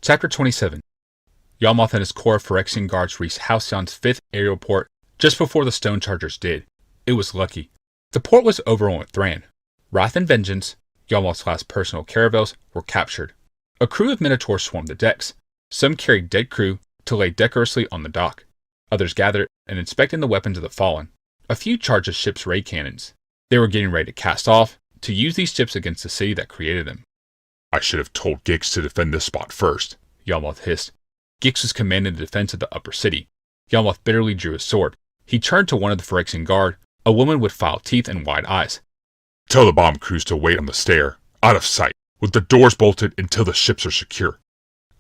Chapter 27. Yawmoth and his corps of Phyrexian guards reached Halcyon's 5th aerial port just before the stone chargers did. It was lucky. The port was overrun with Thran. Wrath and Vengeance, Yawmoth's last personal caravels, were captured. A crew of Minotaurs swarmed the decks. Some carried dead crew to lay decorously on the dock. Others gathered and inspected the weapons of the fallen. A few charged the ship's ray cannons. They were getting ready to cast off, to use these ships against the city that created them. I should have told Gix to defend this spot first, Yawmoth hissed. Gix was commanding the defense of the upper city. Yawmoth bitterly drew his sword. He turned to one of the Phyrexian guard, a woman with filed teeth and wide eyes. Tell the bomb crews to wait on the stair, out of sight, with the doors bolted until the ships are secure.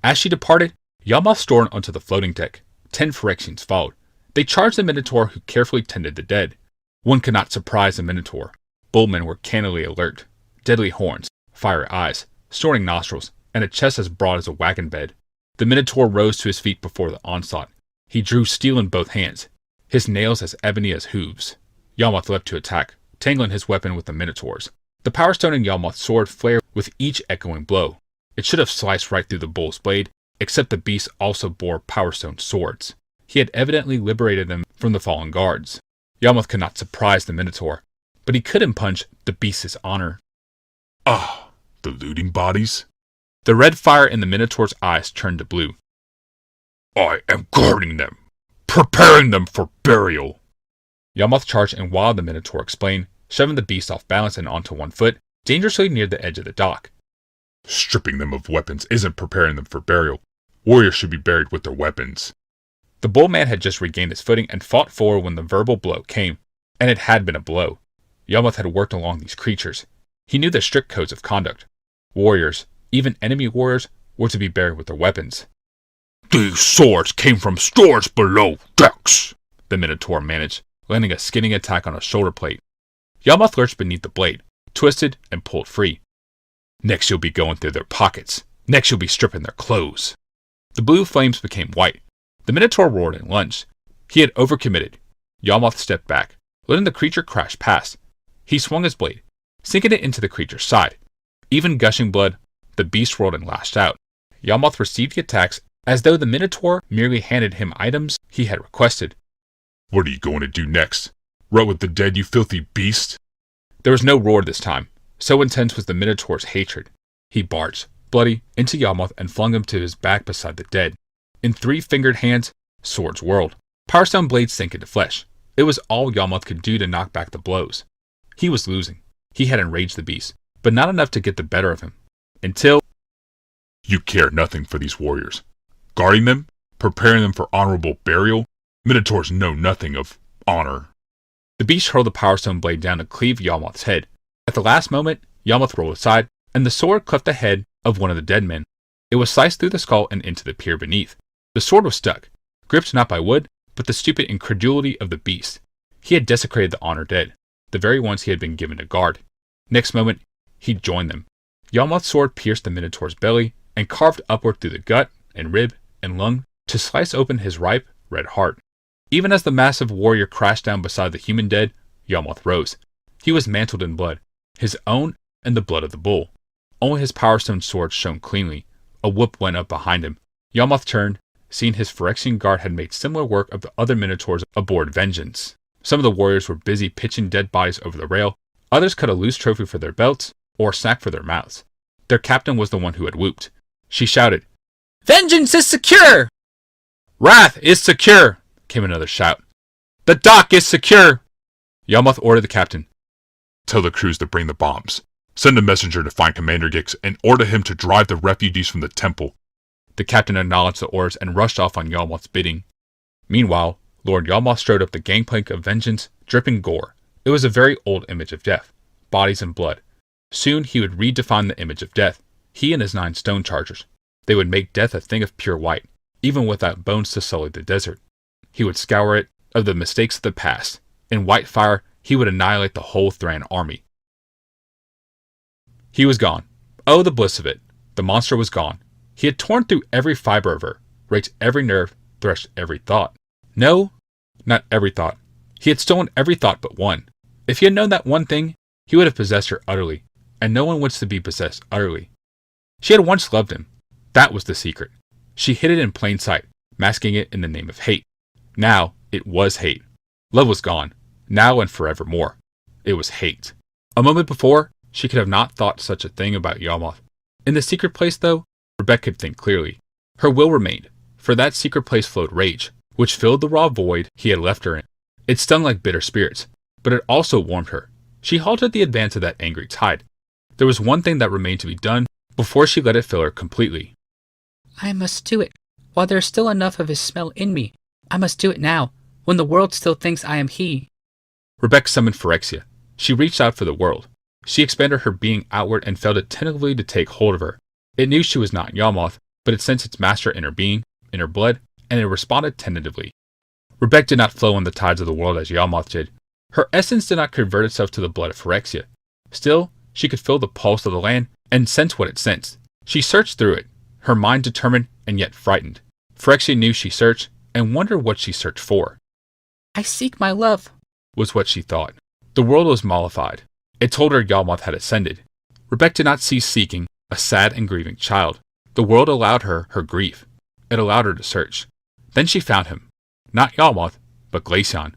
As she departed, Yawmoth stormed onto the floating deck. 10 Phyrexians followed. They charged the Minotaur who carefully tended the dead. One could not surprise the Minotaur. Bullmen were cannily alert. Deadly horns, fiery eyes, snorting nostrils, and a chest as broad as a wagon bed. The Minotaur rose to his feet before the onslaught. He drew steel in both hands, his nails as ebony as hooves. Yawmoth leapt to attack, tangling his weapon with the Minotaur's. The Power Stone in Yawmoth's sword flared with each echoing blow. It should have sliced right through the bull's blade, except the beast also bore Power Stone swords. He had evidently liberated them from the fallen guards. Yawmoth could not surprise the Minotaur, but he could impugn the beast's honor. Ah, the looting bodies? The red fire in the Minotaur's eyes turned to blue. I am guarding them, preparing them for burial. Yawmoth charged and wilded the Minotaur explained, shoving the beast off balance and onto one foot, dangerously near the edge of the dock. Stripping them of weapons isn't preparing them for burial. Warriors should be buried with their weapons. The bullman had just regained his footing and fought forward when the verbal blow came, and it had been a blow. Yawmoth had worked along these creatures. He knew their strict codes of conduct. Warriors, even enemy warriors, were to be buried with their weapons. These swords came from storage below decks, the Minotaur managed, landing a skinning attack on a shoulder plate. Yawmoth lurched beneath the blade, twisted and pulled free. Next you'll be going through their pockets. Next you'll be stripping their clothes. The blue flames became white. The Minotaur roared and lunged. He had overcommitted. Yawmoth stepped back, letting the creature crash past. He swung his blade, sinking it into the creature's side. Even gushing blood, the beast roared and lashed out. Yawmoth received the attacks as though the Minotaur merely handed him items he had requested. What are you going to do next? Rot with the dead, you filthy beast? There was no roar this time. So intense was the Minotaur's hatred. He barged, bloody, into Yawmoth and flung him to his back beside the dead. In 3-fingered hands, swords whirled. Power Stone blades sank into flesh. It was all Yawmoth could do to knock back the blows. He was losing. He had enraged the beast, but not enough to get the better of him. Until... You care nothing for these warriors. Guarding them? Preparing them for honorable burial? Minotaurs know nothing of honor. The beast hurled the Power Stone blade down to cleave Yawmoth's head. At the last moment, Yawmoth rolled aside, and the sword cleft the head of one of the dead men. It was sliced through the skull and into the pier beneath. The sword was stuck, gripped not by wood, but the stupid incredulity of the beast. He had desecrated the honor dead, the very ones he had been given to guard. Next moment, he joined them. Yawmoth's sword pierced the Minotaur's belly and carved upward through the gut and rib and lung to slice open his ripe, red heart. Even as the massive warrior crashed down beside the human dead, Yawmoth rose. He was mantled in blood, his own and the blood of the bull. Only his Power Stone sword shone cleanly. A whoop went up behind him. Yawmoth turned, seeing his Phyrexian guard had made similar work of the other Minotaurs aboard Vengeance. Some of the warriors were busy pitching dead bodies over the rail. Others cut a loose trophy for their belts or a snack for their mouths. Their captain was the one who had whooped. She shouted, "Vengeance is secure!" "Wrath is secure!" came another shout. "The dock is secure!" Yawmoth ordered the captain, Tell the crews to bring the bombs. Send a messenger to find Commander Gix and order him to drive the refugees from the temple. The captain acknowledged the orders and rushed off on Yawmoth's bidding. Meanwhile, Lord Yawmoth strode up the gangplank of Vengeance, dripping gore. It was a very old image of death, bodies and blood. Soon he would redefine the image of death, he and his 9 stone chargers. They would make death a thing of pure white, even without bones to sully the desert. He would scour it of the mistakes of the past. In white fire, he would annihilate the whole Thran army. He was gone. Oh, the bliss of it. The monster was gone. He had torn through every fiber of her, raked every nerve, threshed every thought. No, not every thought. He had stolen every thought but one. If he had known that one thing, he would have possessed her utterly, and no one wants to be possessed utterly. She had once loved him. That was the secret. She hid it in plain sight, masking it in the name of hate. Now, it was hate. Love was gone. Now and forevermore. It was hate. A moment before, she could have not thought such a thing about Yawmoth. In the secret place, though, Rebecca could think clearly. Her will remained, for that secret place flowed rage, which filled the raw void he had left her in. It stung like bitter spirits, but it also warmed her. She halted the advance of that angry tide. There was one thing that remained to be done before she let it fill her completely. I must do it, while there is still enough of his smell in me. I must do it now, when the world still thinks I am he. Rebecca summoned Phyrexia. She reached out for the world. She expanded her being outward and felt it tentatively to take hold of her. It knew she was not Yawmoth, but it sensed its master in her being, in her blood, and it responded tentatively. Rebecca did not flow on the tides of the world as Yawmoth did. Her essence did not convert itself to the blood of Phyrexia. Still, she could feel the pulse of the land and sense what it sensed. She searched through it, her mind determined and yet frightened. Phyrexia knew she searched and wondered what she searched for. I seek my love, was what she thought. The world was mollified. It told her Yawmoth had ascended. Rebecca did not cease seeking, a sad and grieving child. The world allowed her her grief. It allowed her to search. Then she found him. Not Yawmoth, but Glaceon.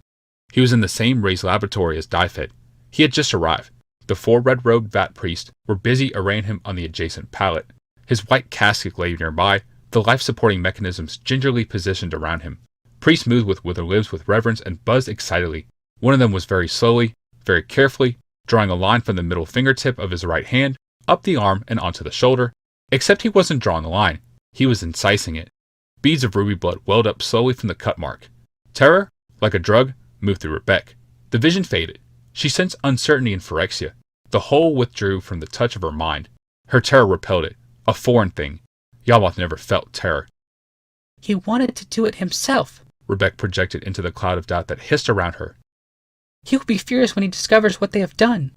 He was in the same raised laboratory as Dyfed. He had just arrived. The 4 red-robed vat priests were busy arraying him on the adjacent pallet. His white casket lay nearby, the life-supporting mechanisms gingerly positioned around him. Priests moved with withered lips with reverence and buzzed excitedly. One of them was very slowly, very carefully, drawing a line from the middle fingertip of his right hand, up the arm and onto the shoulder. Except he wasn't drawing a line. He was incising it. Beads of ruby blood welled up slowly from the cut mark. Terror, like a drug, moved through Rebecca. The vision faded. She sensed uncertainty in Phyrexia. The whole withdrew from the touch of her mind. Her terror repelled it. A foreign thing. Yawmoth never felt terror. He wanted to do it himself, Rebecca projected into the cloud of doubt that hissed around her. He will be furious when he discovers what they have done.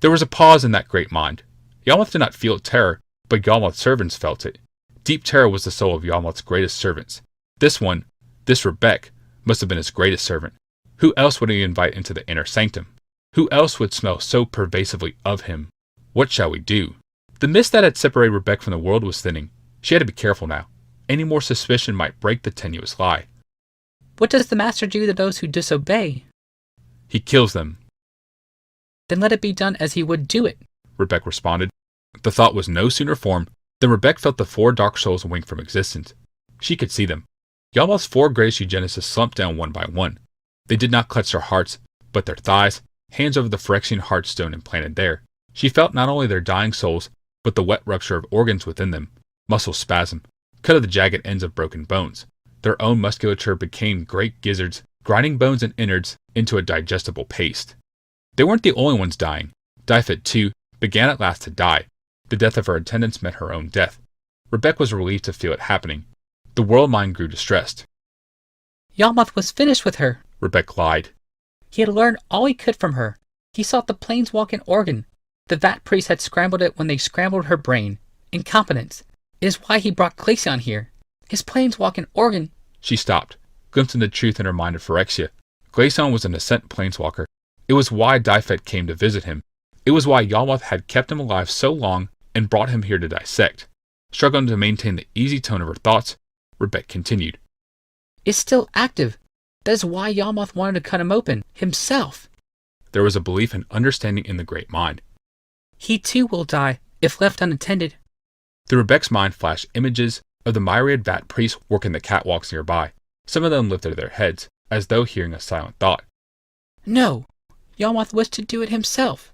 There was a pause in that great mind. Yawmoth did not feel terror, but Yawmoth's servants felt it. Deep terror was the soul of Yawmoth's greatest servants. This one, this Rebecca, must have been his greatest servant. Who else would he invite into the inner sanctum? Who else would smell so pervasively of him? What shall we do? The mist that had separated Rebecca from the world was thinning. She had to be careful now. Any more suspicion might break the tenuous lie. What does the Master do to those who disobey? He kills them. Then let it be done as he would do it, Rebecca responded. The thought was no sooner formed than Rebecca felt the 4 dark souls wink from existence. She could see them. Yawmoth's 4 greatest eugenicists slumped down one by one. They did not clutch their hearts, but their thighs, hands over the Phyrexian heartstone implanted there. She felt not only their dying souls, but the wet rupture of organs within them, muscle spasm, cut of the jagged ends of broken bones. Their own musculature became great gizzards, grinding bones and innards into a digestible paste. They weren't the only ones dying. Dyfed, too, began at last to die. The death of her attendants meant her own death. Rebecca was relieved to feel it happening. The world mind grew distressed. Yawmoth was finished with her, Rebecca lied. He had learned all he could from her. He sought the planeswalking organ. The vat priest had scrambled it when they scrambled her brain. Incompetence. It is why he brought Glaceon here. His planeswalking organ. She stopped, glimpsing the truth in her mind of Phyrexia. Glaceon was an ascent planeswalker. It was why Dyfed came to visit him. It was why Yawmoth had kept him alive so long and brought him here to dissect. Struggling to maintain the easy tone of her thoughts, Rebecca continued. It's still active. That is why Yawmoth wanted to cut him open, himself. There was a belief and understanding in the great mind. He too will die, if left unattended. Through Rebecca's mind flashed images of the myriad vat priests working the catwalks nearby. Some of them lifted their heads, as though hearing a silent thought. No, Yawmoth wished to do it himself.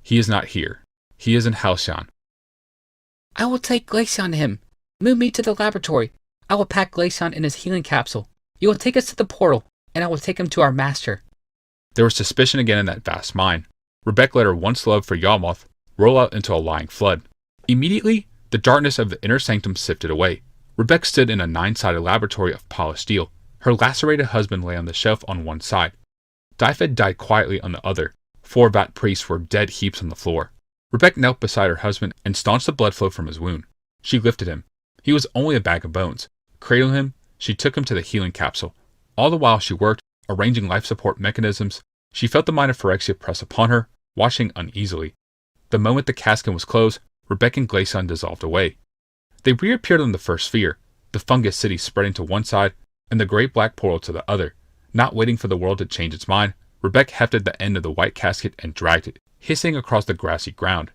He is not here. He is in Halcyon. I will take Glaceon to him. Move me to the laboratory. I will pack Glaceon in his healing capsule. You will take us to the portal, and I will take him to our master. There was suspicion again in that vast mind. Rebecca let her once love for Yawmoth roll out into a lying flood. Immediately, the darkness of the inner sanctum sifted away. Rebecca stood in a 9-sided laboratory of polished steel. Her lacerated husband lay on the shelf on one side. Dyfed died quietly on the other. 4 vat priests were dead heaps on the floor. Rebecca knelt beside her husband and staunched the blood flow from his wound. She lifted him. He was only a bag of bones. Cradling him, she took him to the healing capsule. All the while she worked, arranging life support mechanisms. She felt the mind of Phyrexia press upon her, watching uneasily. The moment the casket was closed, Rebecca and Glaceon dissolved away. They reappeared on the first sphere, the fungus city spreading to one side and the great black portal to the other. Not waiting for the world to change its mind, Rebecca hefted the end of the white casket and dragged it, hissing across the grassy ground.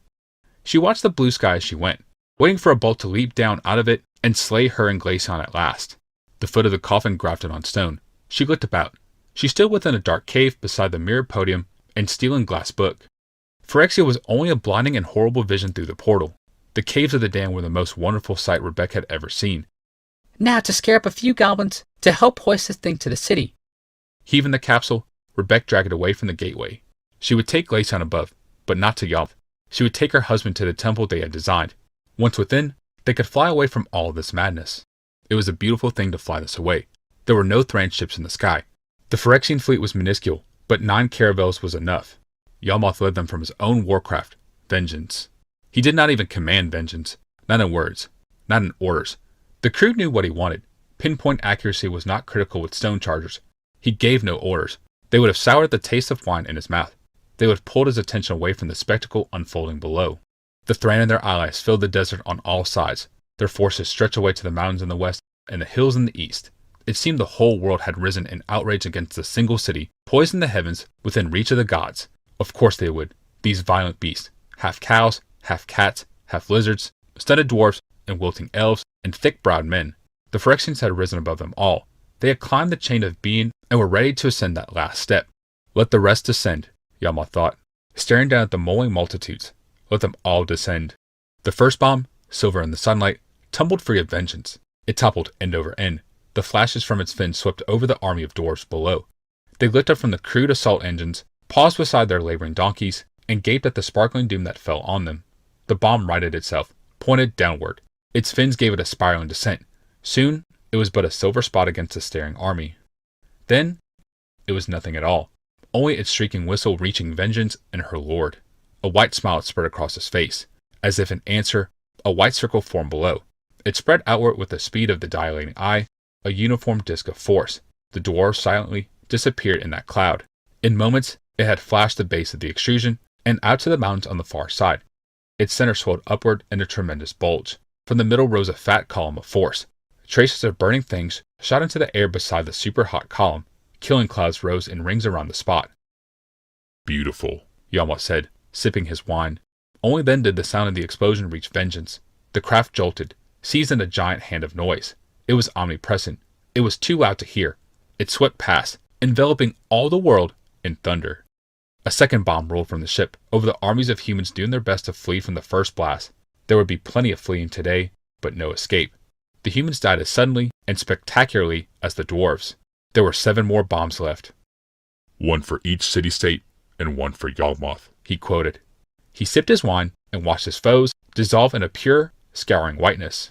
She watched the blue sky as she went, waiting for a bolt to leap down out of it and slay her and Glaceon at last. The foot of the coffin grafted on stone. She looked about. She stood within a dark cave beside the mirrored podium and steel and glass book. Phyrexia was only a blinding and horrible vision through the portal. The caves of the dam were the most wonderful sight Rebecca had ever seen. Now to scare up a few goblins to help hoist this thing to the city. Heaving the capsule, Rebecca dragged it away from the gateway. She would take Glaceon above, but not to Yalth. She would take her husband to the temple they had designed. Once within, they could fly away from all this madness. It was a beautiful thing to fly this away. There were no Thran ships in the sky. The Phyrexian fleet was minuscule, but 9 caravels was enough. Yalmoth led them from his own warcraft, Vengeance. He did not even command vengeance, not in words, not in orders. The crew knew what he wanted. Pinpoint accuracy was not critical with stone chargers. He gave no orders. They would have soured the taste of wine in his mouth. They would have pulled his attention away from the spectacle unfolding below. The Thran and their allies filled the desert on all sides. Their forces stretched away to the mountains in the west and the hills in the east. It seemed the whole world had risen in outrage against a single city, poised in the heavens, within reach of the gods. Of course they would. These violent beasts, half cows, half cats, half lizards, stunted dwarfs, and wilting elves, and thick-browed men. The Phyrexians had risen above them all. They had climbed the chain of being and were ready to ascend that last step. Let the rest descend, Yalmoth thought, staring down at the mowing multitudes. Let them all descend. The first bomb, silver in the sunlight, tumbled free of vengeance. It toppled end over end. The flashes from its fins swept over the army of dwarfs below. They looked up from the crude assault engines, paused beside their laboring donkeys, and gaped at the sparkling doom that fell on them. The bomb righted itself, pointed downward. Its fins gave it a spiraling descent. Soon, it was but a silver spot against the staring army. Then, it was nothing at all, only its shrieking whistle reaching vengeance and her lord. A white smile spread across his face. As if in answer, a white circle formed below. It spread outward with the speed of the dilating eye, a uniform disk of force. The dwarves silently disappeared in that cloud. In moments, it had flashed the base of the extrusion and out to the mountains on the far side. Its center swelled upward in a tremendous bulge. From the middle rose a fat column of force. Traces of burning things shot into the air beside the super-hot column. Killing clouds rose in rings around the spot. Beautiful, Yalmoth said, sipping his wine. Only then did the sound of the explosion reach Vengeance. The craft jolted, seized in a giant hand of noise. It was omnipresent. It was too loud to hear. It swept past, enveloping all the world in thunder. A second bomb rolled from the ship over the armies of humans doing their best to flee from the first blast. There would be plenty of fleeing today, but no escape. The humans died as suddenly and spectacularly as the dwarves. There were 7 more bombs left. "One for each city-state and one for Yalmoth," he quoted. He sipped his wine and watched his foes dissolve in a pure, scouring whiteness.